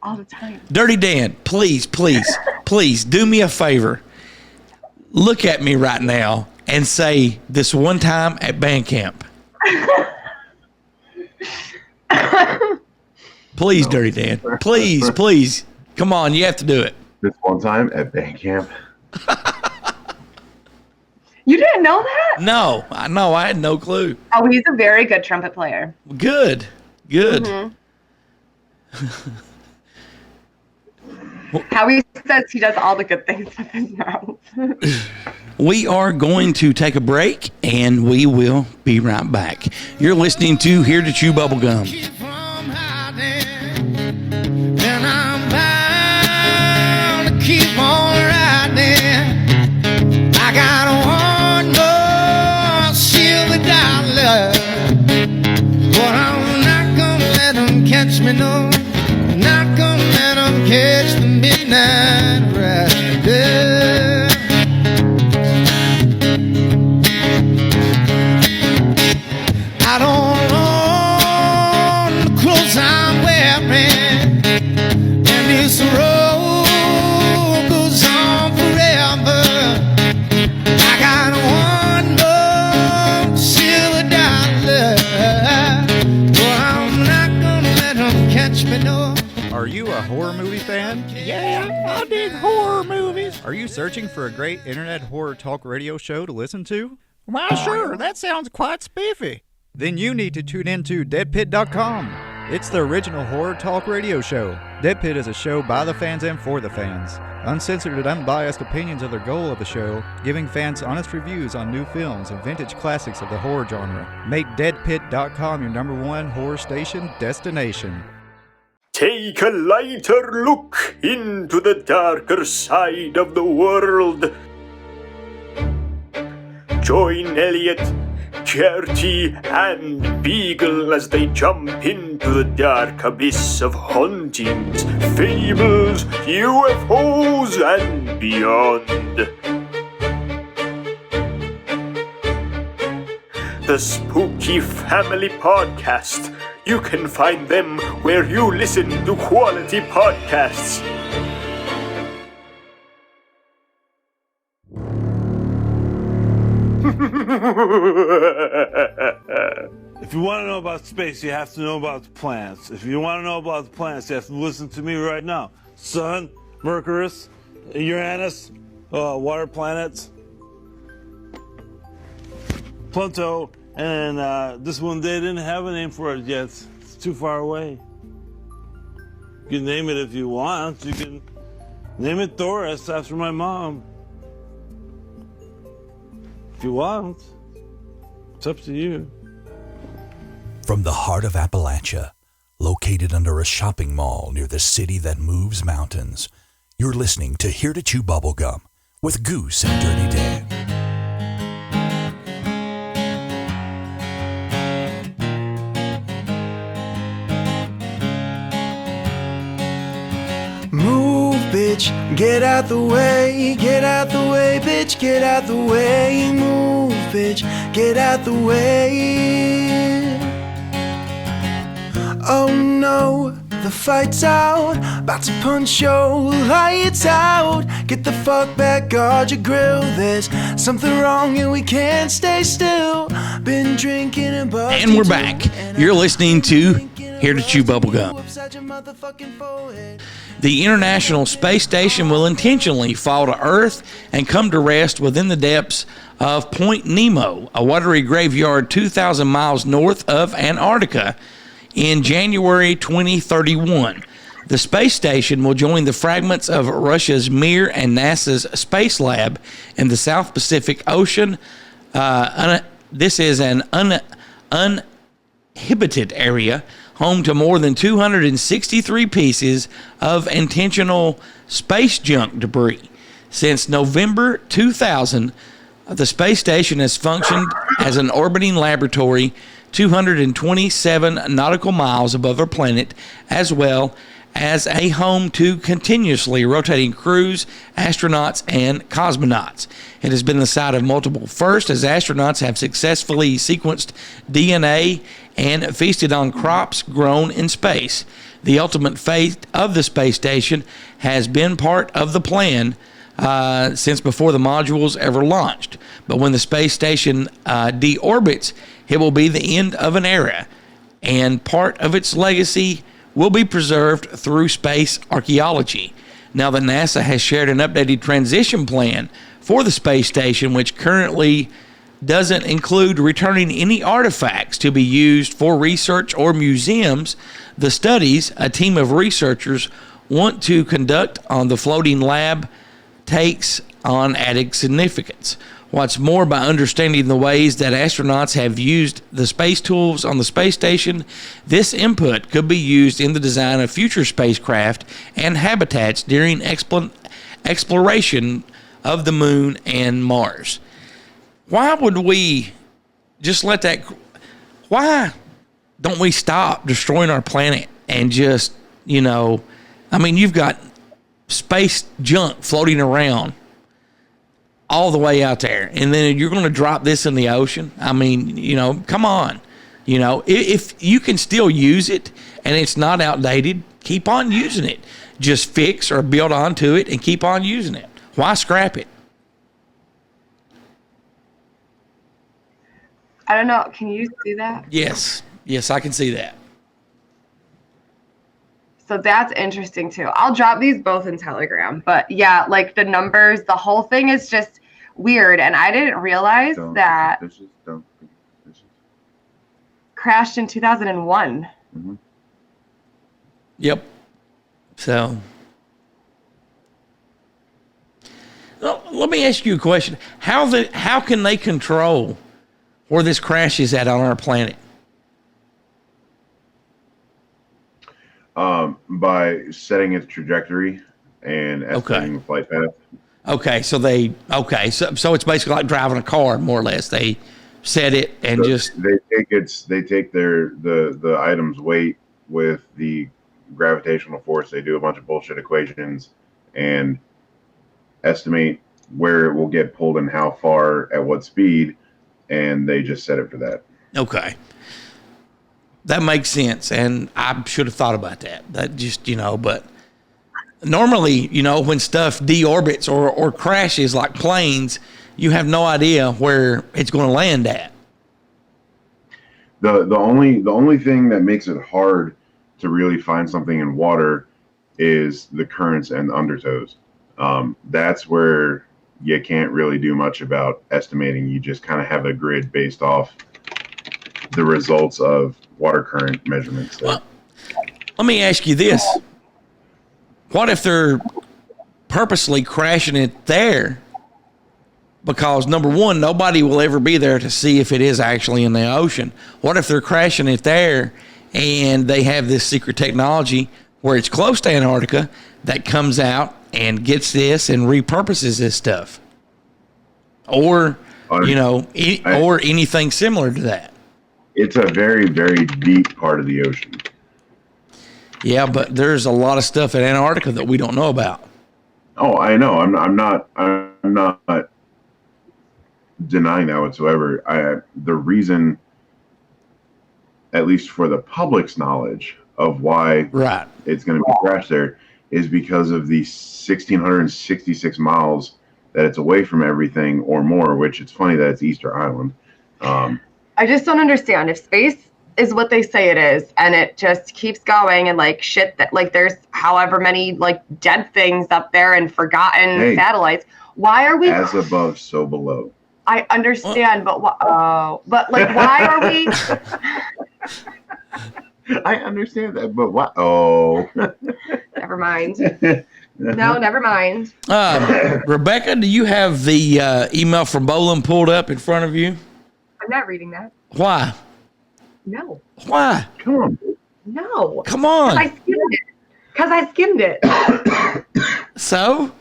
All the time. Dirty Dan, please do me a favor. Look at me right now and say this one time at band camp. Please, Dirty Dan. Please. Come on, you have to do it. This one time at band camp. You didn't know that? No, I had no clue. Oh, he's a very good trumpet player. Good. Mm-hmm. Howie says he does all the good things with his mouth. We are going to take a break, and we will be right back. You're listening to Here to Chew Bubblegum. Keep from hiding, and I'm bound to keep on riding. I got one more silver dollar, but I'm not gonna let them catch me, no. Not gonna let them catch the midnight rider. I don't own the clothes I'm wearing, and this road goes on forever. I got one more silver dollar, but I'm not gonna let them catch me, no. Are you a horror movie fan? Yeah, I dig horror movies. Are you searching for a great internet horror talk radio show to listen to? Why, sure, that sounds quite spiffy. Then you need to tune into deadpit.com. It's the original horror talk radio show. Dead Pit is a show by the fans and for the fans. Uncensored and unbiased opinions are the goal of the show, giving fans honest reviews on new films and vintage classics of the horror genre. Make deadpit.com your #1 horror station destination. Take a lighter look into the darker side of the world. Join Elliot, Gertie, and Beagle as they jump into the dark abyss of hauntings, fables, UFOs, and beyond. The Spooky Family Podcast. You can find them where you listen to quality podcasts. If you want to know about space, you have to know about the planets. If you want to know about the planets, you have to listen to me right now. Sun, Mercury, Uranus, water planets, Pluto, and this one they didn't have a name for it yet. It's too far away. You can name it if you want. You can name it Doris after my mom. If you want. It's up to you. From the heart of Appalachia, located under a shopping mall near the city that moves mountains, you're listening to Here to Chew Bubblegum with Goose and DirtyDan. Move, bitch, get out the way, bitch, get out the way. Move, bitch, get out the way. Oh no, The fight's out, about to punch your lights out. Get the fuck back, guard your grill. There's something wrong and we can't stay still. Been drinking and busting. And we're back. You're listening to Here to Chew Bubblegum. The International Space Station will intentionally fall to Earth and come to rest within the depths of Point Nemo, a watery graveyard 2,000 miles north of Antarctica, in January 2031. The space station will join the fragments of Russia's Mir and NASA's Space Lab in the South Pacific Ocean. This is an uninhabited area, home to more than 263 pieces of intentional space junk debris. Since November 2000, the space station has functioned as an orbiting laboratory 227 nautical miles above our planet, as well as a home to continuously rotating crews, astronauts, and cosmonauts. It has been the site of multiple firsts as astronauts have successfully sequenced DNA and feasted on crops grown in space. The ultimate fate of the space station has been part of the plan since before the modules ever launched. But when the space station deorbits, it will be the end of an era, and part of its legacy will be preserved through space archaeology. Now that NASA has shared an updated transition plan for the space station, which currently doesn't include returning any artifacts to be used for research or museums, the studies a team of researchers want to conduct on the floating lab takes on added significance. What's more, by understanding the ways that astronauts have used the space tools on the space station, this input could be used in the design of future spacecraft and habitats during exploration of the moon and Mars. Why would we just let that? Why don't we stop destroying our planet and just, you've got space junk floating around all the way out there, and then you're going to drop this in the ocean? Come on. If you can still use it and it's not outdated, keep on using it. Just fix or build onto it and keep on using it. Why scrap it? I don't know. Can you see that? Yes, I can see that. So that's interesting too. I'll drop these both in Telegram. But yeah, like the numbers, the whole thing is just weird. And I didn't realize that crashed in 2001. Mm-hmm. Yep. So let me ask you a question. How can they control where this crash is at on our planet? By setting its trajectory and estimating the flight path. Okay, so so it's basically like driving a car, more or less. They set it and they take the item's weight with the gravitational force. They do a bunch of bullshit equations and estimate where it will get pulled and how far at what speed, and they just set it for that. Okay. That makes sense, and I should have thought about that. That just, but normally, when stuff deorbits or crashes like planes, you have no idea where it's going to land at. The only thing that makes it hard to really find something in water is the currents and the undertows. That's where you can't really do much about estimating. You just kind of have a grid based off the results of water current measurements. Well, let me ask you this. What if they're purposely crashing it there? Because number one, nobody will ever be there to see if it is actually in the ocean. What if they're crashing it there and they have this secret technology where it's close to Antarctica that comes out and gets this and repurposes this stuff? Or, or anything similar to that. It's a very, very deep part of the ocean. Yeah, but there's a lot of stuff in Antarctica that we don't know about. Oh, I know. I'm not denying that whatsoever. The reason, at least for the public's knowledge, of why Right. it's going to be crashed there is because of the 1,666 miles that it's away from everything or more, which it's funny that it's Easter Island. I just don't understand. If space is what they say it is, and it just keeps going, and like shit that like there's however many like dead things up there and forgotten satellites, why are we as above, so below? I understand, but but like, why are we? I understand that, but what? Oh, Never mind. No, never mind. Rebecca, do you have the email from Bolin pulled up in front of you? I'm not reading that. Why? No. Why? Come on. No. Come on. Because I skimmed it. So?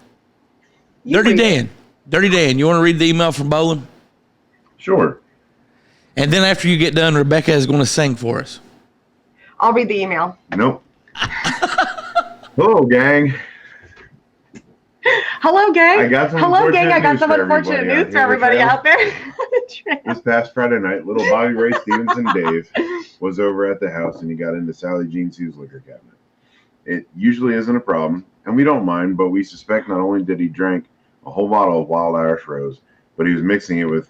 You Dirty read Dan. Dirty Dan, you want to read the email from Bolin? Sure. And then after you get done, Rebecca is going to sing for us. I'll read the email. Nope. Hello, gang. Hello, gang. I got some Hello, gang. I got some unfortunate unfortunate news news for everybody out there. This past Friday night, little Bobby Ray Stevenson Dave was over at the house and he got into Sally Jean Sue's liquor cabinet. It usually isn't a problem, and we don't mind, but we suspect not only did he drink a whole bottle of Wild Irish Rose, but he was mixing it with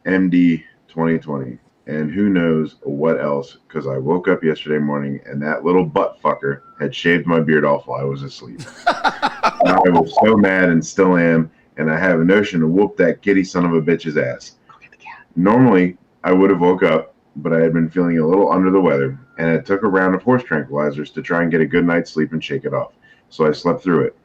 MD 2020 and who knows what else, because I woke up yesterday morning and that little butt fucker had shaved my beard off while I was asleep. I was so mad and still am, and I have a notion to whoop that kitty son of a bitch's ass. Normally, I would have woke up, but I had been feeling a little under the weather, and it took a round of horse tranquilizers to try and get a good night's sleep and shake it off. So I slept through it.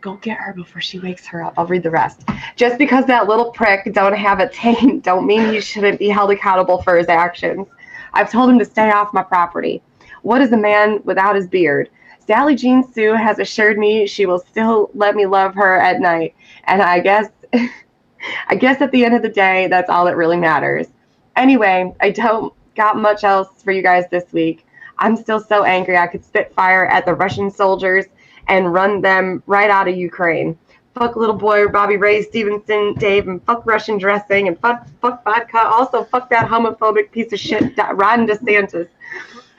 Go get her before she wakes her up. I'll read the rest. Just because that little prick don't have a taint don't mean he shouldn't be held accountable for his actions. I've told him to stay off my property. What is a man without his beard? Sally Jean Sue has assured me she will still let me love her at night. And I guess at the end of the day, that's all that really matters. Anyway, I don't got much else for you guys this week. I'm still so angry I could spit fire at the Russian soldiers and run them right out of Ukraine. Fuck little boy Bobby Ray Stevenson Dave, and fuck Russian dressing, and fuck vodka. Also fuck that homophobic piece of shit Ron DeSantis.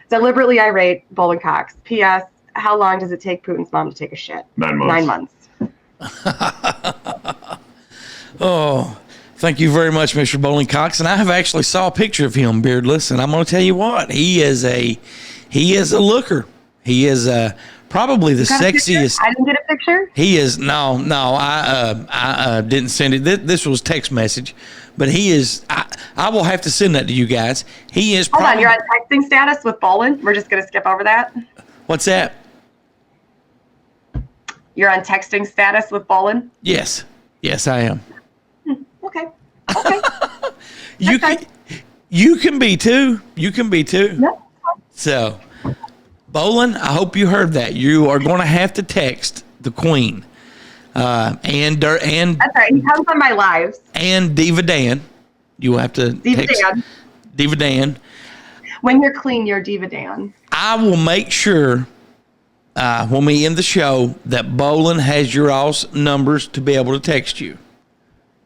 Deliberately irate, Bolin Cox. P.S. How long does it take Putin's mom to take a shit? 9 months. 9 months. Oh, thank you very much, Mr. Bolin Cox. And I have actually saw a picture of him beardless, and I'm going to tell you what, he is a looker. He is probably the sexiest. I didn't get a picture. He is no. I didn't send it. This was text message, but he is. I will have to send that to you guys. He is. Hold on, you're on texting status with Bolin. We're just gonna skip over that. What's that? You're on texting status with Bolin. Yes, I am. Okay. You can be too. You can be too. No. So, Bolin, I hope you heard that. You are going to have to text the Queen, and that's right. He comes on my lives. And Diva Dan. You will have to text Diva Dan. When you're clean, you're Diva Dan. I will make sure when we end the show that Bolin has your all's numbers to be able to text you.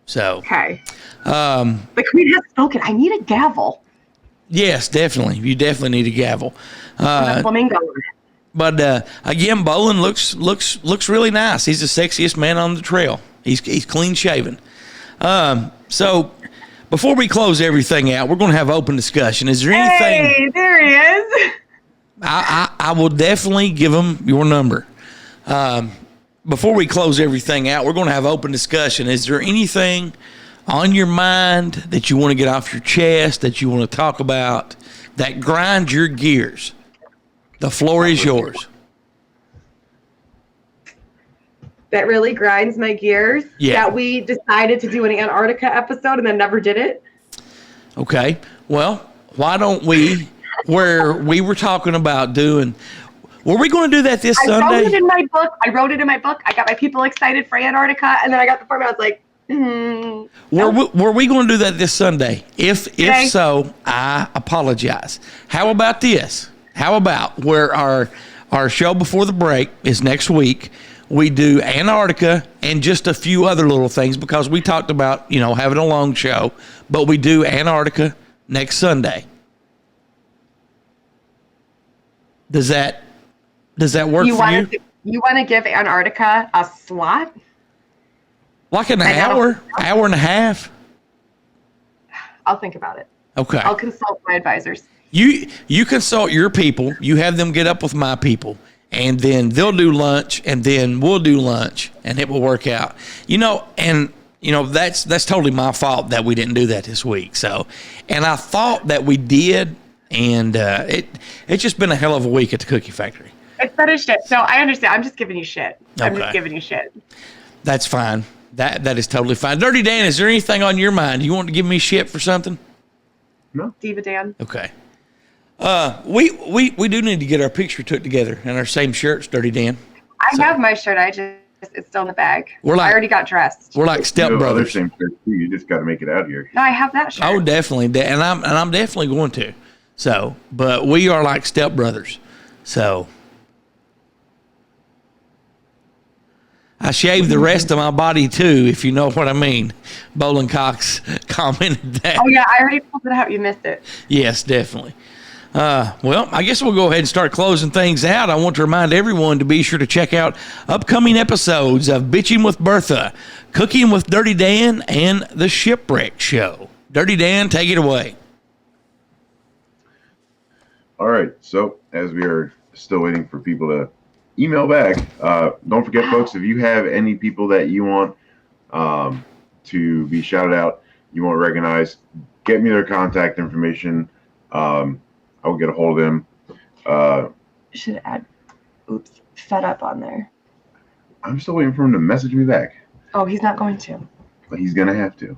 So okay. The Queen has spoken. I need a gavel. Yes, definitely. You definitely need a gavel. Flamingo. But again, Bolin looks really nice. He's the sexiest man on the trail. He's clean shaven. So before we close everything out, we're going to have open discussion. Is there anything? Hey, there he is. I will definitely give him your number. Before we close everything out, we're going to have open discussion. Is there anything on your mind that you want to get off your chest, that you want to talk about, that grinds your gears? The floor is yours. That really grinds my gears. Yeah. That we decided to do an Antarctica episode and then never did it. Okay. Well, why don't we, where we were talking about doing, were we going to do that this Sunday? I wrote it in my book. I got my people excited for Antarctica, and then I got the form. I was like, Were we going to do that this Sunday? If so, I apologize. How about this? How about where our show before the break is next week? We do Antarctica and just a few other little things because we talked about, having a long show, but we do Antarctica next Sunday. Does that work for you? You want to give Antarctica a slot? Like an hour and a half? I'll think about it. Okay. I'll consult my advisors. You consult your people. You have them get up with my people, and then they'll do lunch, and then we'll do lunch, and it will work out. That's totally my fault that we didn't do that this week. So, and I thought that we did, and it's just been a hell of a week at the Cookie Factory. It's better shit. So I understand. I'm just giving you shit. I'm Okay. just giving you shit. That's fine. That is totally fine. Dirty Dan, is there anything on your mind? You want to give me shit for something? No. Diva Dan. Okay. We do need to get our picture took together and our same shirts, Dirty Dan. I have my shirt. It's still in the bag. I already got dressed. We're like stepbrothers. Same shirt too. You just got to make it out here. No, I have that shirt. Oh, definitely, and I'm definitely going to. So, but we are like stepbrothers. So, I shaved the rest of my body too, if you know what I mean. Bowling Cox commented that. Oh yeah, I already pulled it out. You missed it. Yes, definitely. Well, I guess we'll go ahead and start closing things out. I want to remind everyone to be sure to check out upcoming episodes of Bitching with Bertha, Cooking with Dirty Dan, and The Shipwreck Show. Dirty Dan, take it away. All right. So as we are still waiting for people to email back, don't forget, folks, if you have any people that you want to be shouted out, you want recognized, get me their contact information. I will get a hold of them. Should add, fed up on there. I'm still waiting for him to message me back. Oh, he's not going to. But he's going to have to.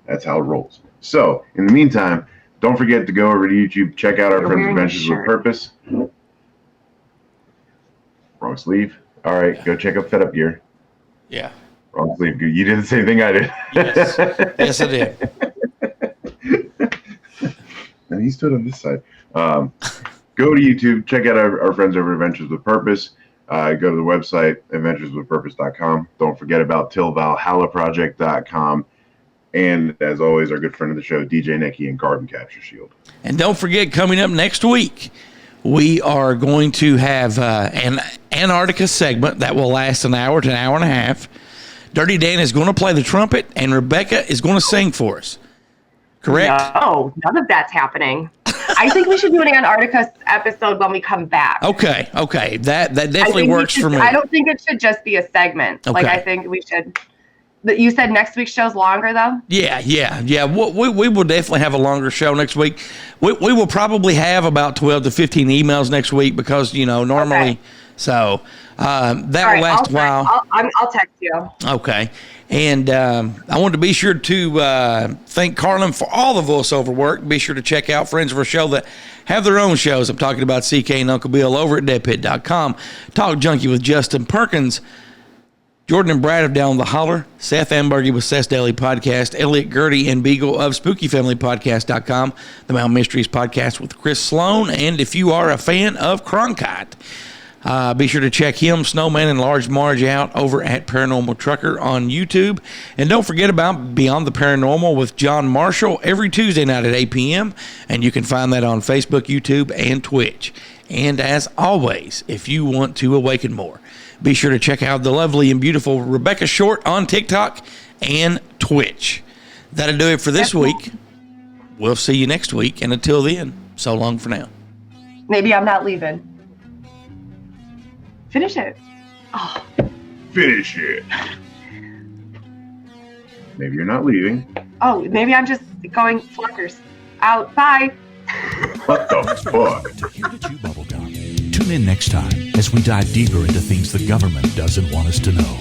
That's how it rolls. So, in the meantime, don't forget to go over to YouTube, check out our Friends Adventures with Purpose. Wrong sleeve. All right, go check out Fed Up Gear. Yeah. Wrong sleeve. You did the same thing I did. Yes. Yes, I did. And he stood on this side. Go to YouTube, check out our friends over at Adventures with Purpose. Go to the website, adventureswithpurpose.com. Don't forget about tillvalhallaproject.com. And as always, our good friend of the show, DJ Nicky and Carbon Capture Shield. And don't forget, coming up next week, we are going to have an Antarctica segment that will last an hour to an hour and a half. Dirty Dan is going to play the trumpet, and Rebecca is going to sing for us. Correct? No, none of that's happening. I think we should do an Antarctica episode when we come back. Okay. That definitely works for me. I don't think it should just be a segment. Okay. I think we should. You said next week's show's longer, though? Yeah. We will definitely have a longer show next week. We will probably have about 12 to 15 emails next week because, normally. Okay. So that will last a while. I'll text you. Okay. And I want to be sure to thank Carlin for all the voiceover work. Be sure to check out friends of our show that have their own shows. I'm talking about CK and Uncle Bill over at deadpit.com. Talk Junkie with Justin Perkins. Jordan and Brad of Down the Holler. Seth Ambergy with Seth's Daily Podcast. Elliot Gertie and Beagle of SpookyFamilyPodcast.com. The Mount Mysteries Podcast with Chris Sloan. And if you are a fan of Cronkite, be sure to check him, Snowman, and Large Marge out over at Paranormal Trucker on YouTube. And don't forget about Beyond the Paranormal with John Marshall every Tuesday night at 8 p.m. And you can find that on Facebook, YouTube, and Twitch. And as always, if you want to awaken more, be sure to check out the lovely and beautiful Rebecca Short on TikTok and Twitch. That'll do it for this week. We'll see you next week. And until then, so long for now. Maybe I'm not leaving. Finish it. Oh. Finish it. Maybe you're not leaving. Oh, maybe I'm just going fluckers. Out. Bye. What the fuck? To Here to Chew Bubblegum. Tune in next time as we dive deeper into things the government doesn't want us to know.